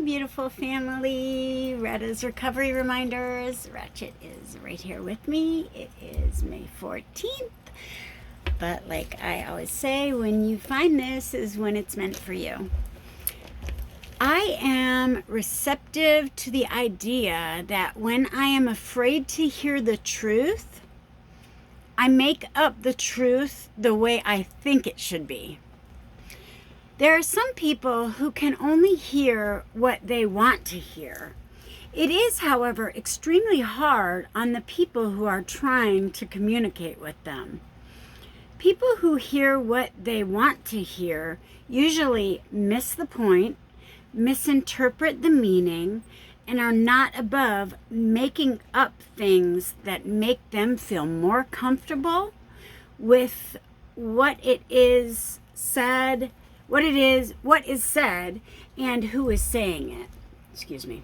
beautiful family. Retta's Recovery Reminders. Ratchet is right here with me. It is May 14th. But like I always say, when you find this is when it's meant for you. I am receptive to the idea that when I am afraid to hear the truth, I make up the truth the way I think it should be. There are some people who can only hear what they want to hear. It is, however, extremely hard on the people who are trying to communicate with them. People who hear what they want to hear usually miss the point, misinterpret the meaning, and are not above making up things that make them feel more comfortable with what is said, what is said, and who is saying it. Excuse me.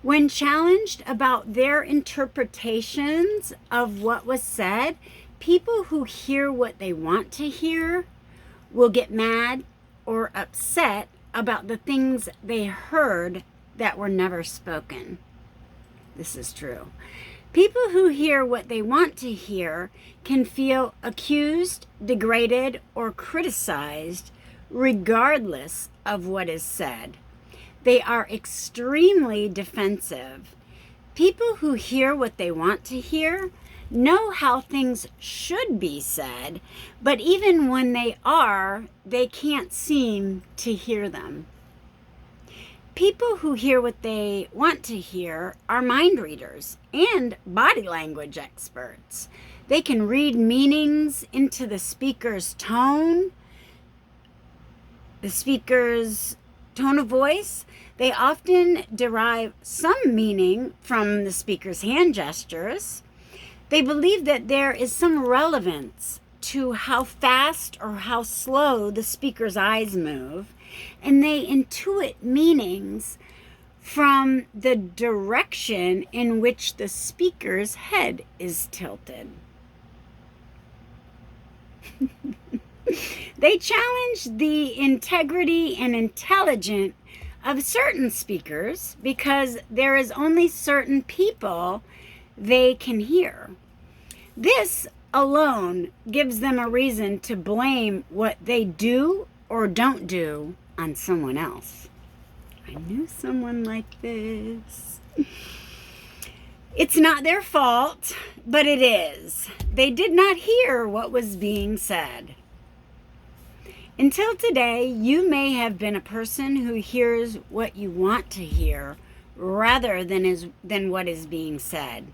When challenged about their interpretations of what was said, people who hear what they want to hear will get mad or upset about the things they heard that were never spoken. This is true. People who hear what they want to hear can feel accused, degraded, or criticized regardless of what is said. They are extremely defensive. People who hear what they want to hear know how things should be said, but even when they can't seem to hear them. People who hear what they want to hear are mind readers and body language experts. They can read meanings into the speaker's tone, of voice. They often derive some meaning from the speaker's hand gestures. They believe that there is some relevance to how fast or how slow the speaker's eyes move, and they intuit meanings from the direction in which the speaker's head is tilted. They challenge the integrity and intelligence of certain speakers because there is only certain people they can hear. This alone gives them a reason to blame what they do or don't do on someone else. I knew someone like this. It's not their fault, but it is. They did not hear what was being said. Until today, you may have been a person who hears what you want to hear rather than what is being said.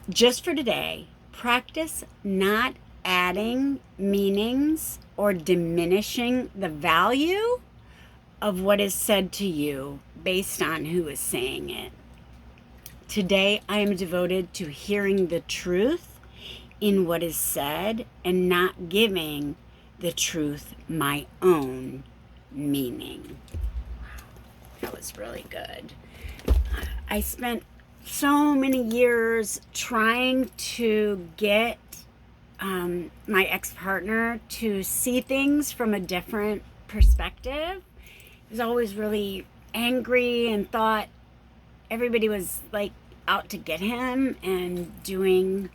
Just for today, practice not adding meanings or diminishing the value of what is said to you based on who is saying it. Today, I am devoted to hearing the truth in what is said and not giving the truth my own meaning. That was really good. I spent so many years trying to get my ex-partner to see things from a different perspective. He was always really angry and thought everybody was like out to get him and doing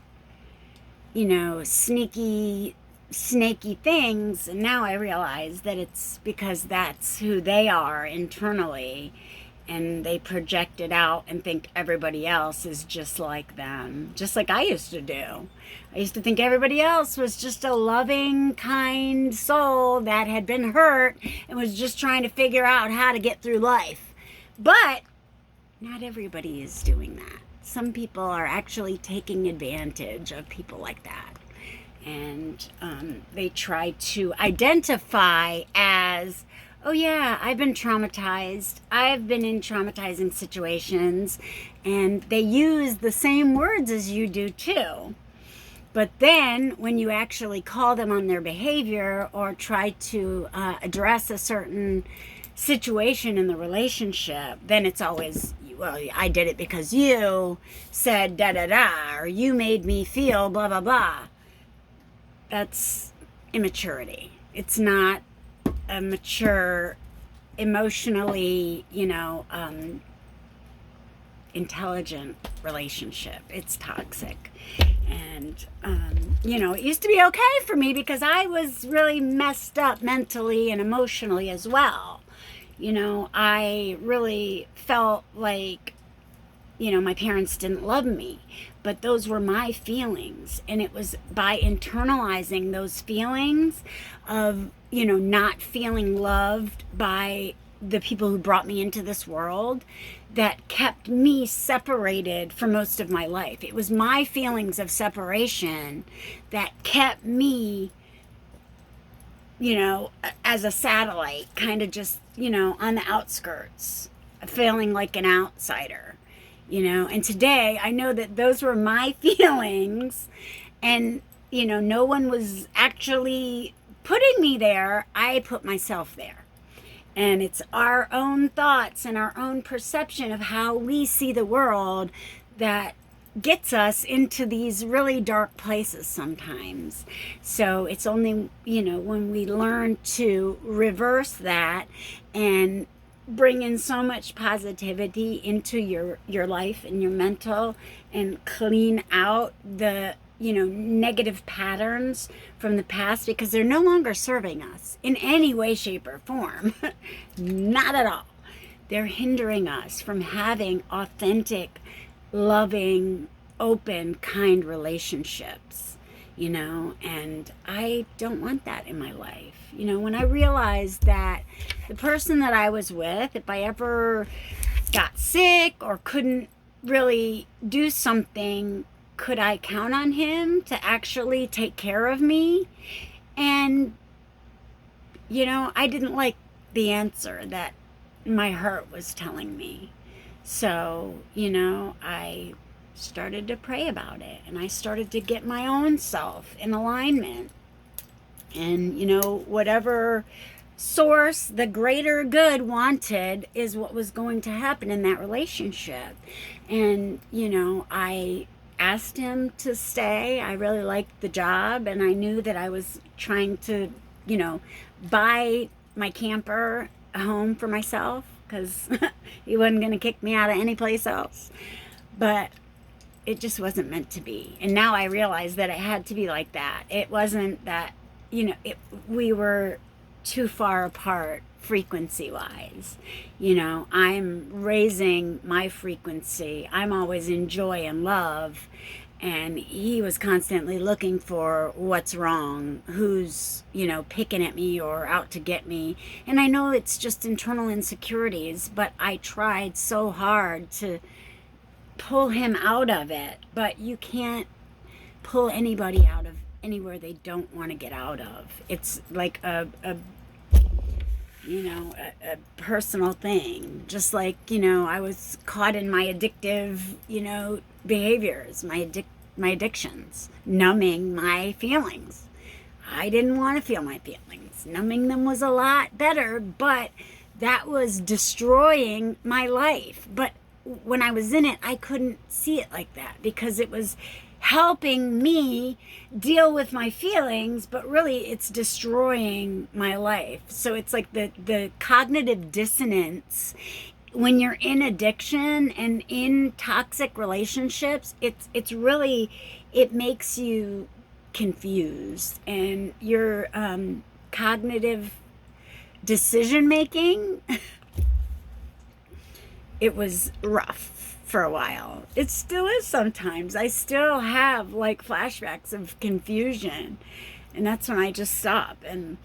snaky things. And now I realize that it's because that's who they are internally, and they project it out and think everybody else is just like them, just like I used to do. I used to think everybody else was just a loving, kind soul that had been hurt and was just trying to figure out how to get through life. But not everybody is doing that. Some people are actually taking advantage of people like that. And they try to identify as, oh yeah, I've been traumatized. I've been in traumatizing situations. And they use the same words as you do too. But then when you actually call them on their behavior or try to address a certain situation in the relationship, then it's always, well, I did it because you said da da da, or you made me feel blah blah blah. That's immaturity. It's not a mature emotionally, intelligent relationship. It's toxic. And, it used to be okay for me because I was really messed up mentally and emotionally as well. I really felt like, my parents didn't love me, but those were my feelings. And it was by internalizing those feelings of, not feeling loved by the people who brought me into this world that kept me separated for most of my life. It was my feelings of separation that kept me, as a satellite, kind of just, on the outskirts, feeling like an outsider, And today I know that those were my feelings, and, no one was actually putting me there. I put myself there. And it's our own thoughts and our own perception of how we see the world that gets us into these really dark places sometimes. So it's only, when we learn to reverse that and bring in so much positivity into your life and your mental, and clean out the negative patterns from the past, because they're no longer serving us in any way, shape, or form. Not at all. They're hindering us from having authentic, loving, open, kind relationships, and I don't want that in my life. When I realized that the person that I was with, if I ever got sick or couldn't really do something, could I count on him to actually take care of me? And, I didn't like the answer that my heart was telling me. So, I started to pray about it, and I started to get my own self in alignment. And, whatever source the greater good wanted is what was going to happen in that relationship. And, I asked him to stay. I really liked the job, and I knew that I was trying to, buy my camper a home for myself, because he wasn't going to kick me out of any place else. But it just wasn't meant to be. And now I realize that it had to be like that. It wasn't that, we were too far apart frequency wise. I'm raising my frequency. I'm always in joy and love, and he was constantly looking for what's wrong, who's picking at me or out to get me. And I know it's just internal insecurities, but I tried so hard to pull him out of it. But you can't pull anybody out of anywhere they don't want to get out of. It's like a personal thing. Just like, I was caught in my addictive, behaviors, my addictions, numbing my feelings. I didn't want to feel my feelings. Numbing them was a lot better, but that was destroying my life. But when I was in it, I couldn't see it like that, because it was helping me deal with my feelings, but really it's destroying my life. So it's like the cognitive dissonance when you're in addiction and in toxic relationships. It's really, it makes you confused, and your cognitive decision making it was rough for a while. It still is sometimes. I still have like flashbacks of confusion, and that's when I just stop and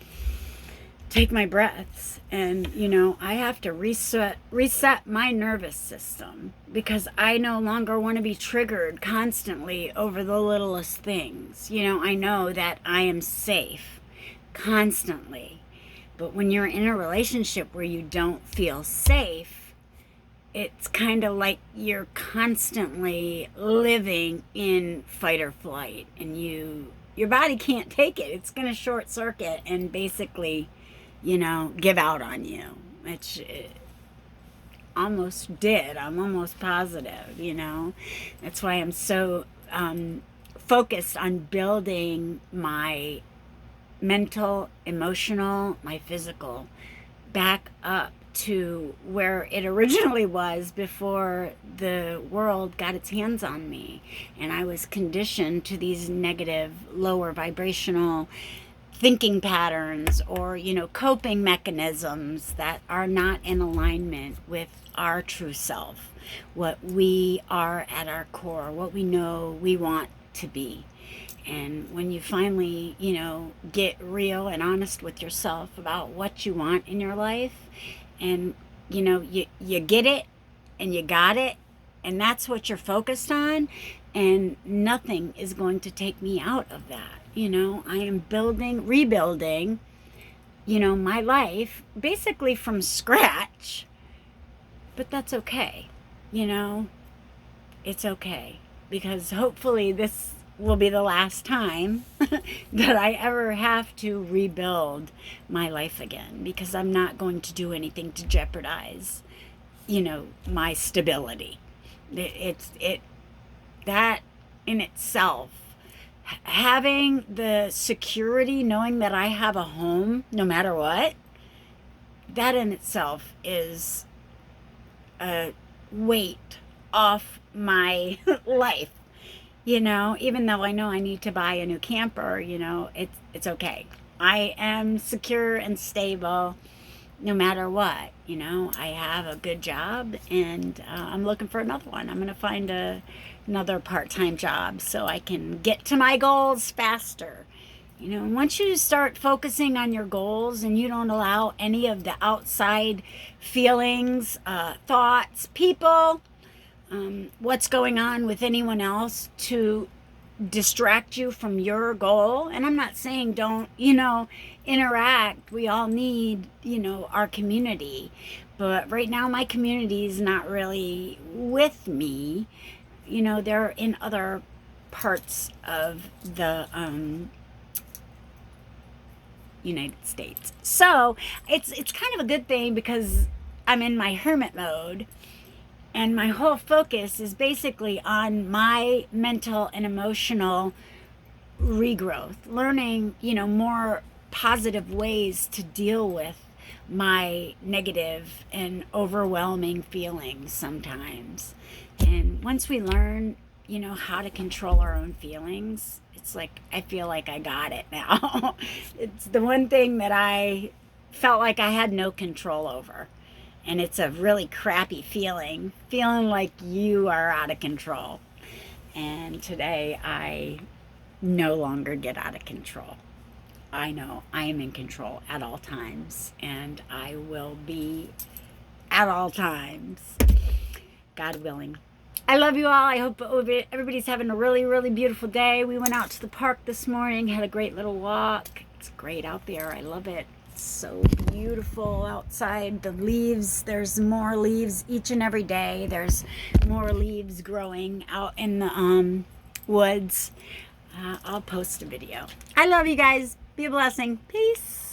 take my breaths. And I have to reset my nervous system, because I no longer want to be triggered constantly over the littlest things. I know that I am safe constantly, but when you're in a relationship where you don't feel safe, it's kind of like you're constantly living in fight or flight, and your body can't take it. It's going to short circuit and basically, give out on you, which it almost did. I'm almost positive, That's why I'm so focused on building my mental, emotional, my physical back up to where it originally was before the world got its hands on me. And I was conditioned to these negative, lower vibrational thinking patterns, or, coping mechanisms that are not in alignment with our true self, what we are at our core, what we know we want to be. And when you finally, get real and honest with yourself about what you want in your life, and, you get it and you got it, and that's what you're focused on, and nothing is going to take me out of that. I am rebuilding, my life basically from scratch, but that's okay. It's okay, because hopefully this will be the last time that I ever have to rebuild my life again, because I'm not going to do anything to jeopardize, my stability. That in itself, having the security, knowing that I have a home no matter what, that in itself is a weight off my life. Even though I know I need to buy a new camper, it's okay. I am secure and stable no matter what. I have a good job, and I'm looking for another one. I'm going to find another part-time job so I can get to my goals faster. Once you start focusing on your goals and you don't allow any of the outside feelings, thoughts, people, what's going on with anyone else to distract you from your goal. And I'm not saying don't, interact. We all need, our community. But right now my community is not really with me. They're in other parts of the United States. So it's kind of a good thing, because I'm in my hermit mode. And my whole focus is basically on my mental and emotional regrowth, learning, more positive ways to deal with my negative and overwhelming feelings sometimes. And once we learn, how to control our own feelings, it's like, I feel like I got it now. It's the one thing that I felt like I had no control over. And it's a really crappy feeling like you are out of control. And today I no longer get out of control. I know I am in control at all times, and I will be at all times, God willing. I love you all. I hope everybody's having a really, really beautiful day. We went out to the park this morning, had a great little walk. It's great out there. I love it. So beautiful outside. The leaves, there's more leaves each and every day. There's more leaves growing out in the woods. I'll post a video. I love you guys. Be a blessing. Peace.